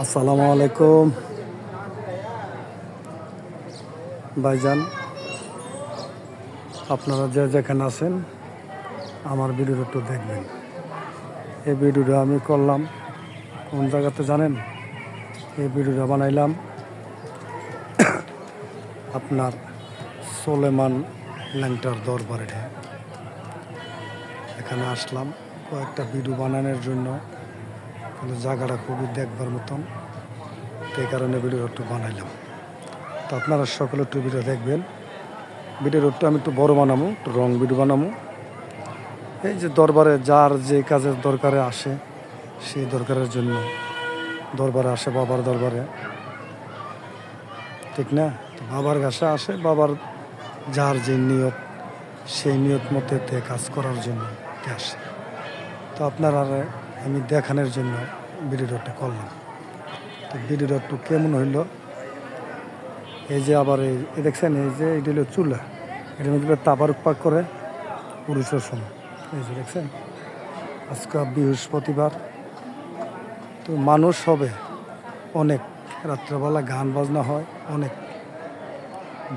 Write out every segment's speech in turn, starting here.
আসসালামু আলাইকুম ভাইজান, আপনারা যে যেখানে আছেন আমার ভিডিওটা একটু দেখবেন। এই ভিডিওটা আমি করলাম কোন জায়গাতে জানেন? এই ভিডিওটা বানাইলাম আপনার সোলেমান ল্যাংটার দরবারে। এখানে আসলাম কয়েকটা ভিডিও বানানোর জন্য, কিন্তু জায়গাটা খুবই দেখবার মতন, এই কারণে ভিডিও একটু বানাইলাম। তো আপনারা সকলে একটু ভিডিও দেখবেন। ভিডিওর একটু আমি একটু বড় বানাবো, একটু রং ভিডিও বানাবো। এই যে দরবারে যার যে কাজের দরকারে আসে, সেই দরকারের জন্য দরবারে আসে, বাবার দরবারে, ঠিক না? তো বাবার কাছে আসে, বাবার যার যে নিয়ত, সেই নিয়ত মতে কাজ করার জন্য আসে। তো আপনারা আমি দেখানোর জন্য ভিডিওটা করলাম। তো ভিডিওটা একটু কেমন হইল, এই যে আবার এই দেখছেন, এই যে এটা হলো চুলা, এটার মধ্যে তাবার পাক করে পুরুষের সময়। এই যে দেখছেন, আজকে বৃহস্পতিবার, তো মানুষ হবে অনেক, রাত্রেবেলা গান বাজনা হয় অনেক,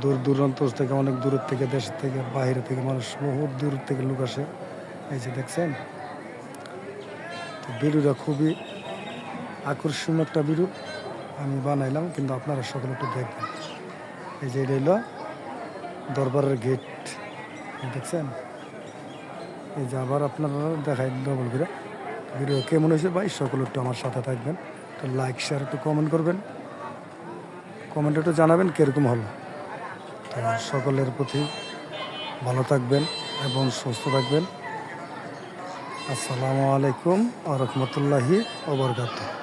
দূর দূরান্ত থেকে, অনেক দূরের থেকে, দেশ থেকে, বাইরে থেকে মানুষ, বহু দূর থেকে লোক আসে। এই যে দেখছেন, তো ভিডিওটা খুবই আকর্ষণীয় একটা ভিডিও আমি বানাইলাম, কিন্তু আপনারা সকলে একটু দেখবেন। এই যে এটা হলো দরবারের গেট, দেখছেন? এই যে আবার আপনারা দেখাই ডবল করে। ভিডিও কেমন হয়েছে ভাই, সকলে একটু আমার সাথে থাকবেন, তো লাইক শেয়ার একটু কমেন্ট করবেন, কমেন্টে একটু জানাবেন কীরকম হলো। তো সকলের প্রতি ভালো থাকবেন এবং সুস্থ থাকবেন। আসসালামু আলাইকুম ওয়া রাহমাতুল্লাহি ওয়া বারাকাতুহু।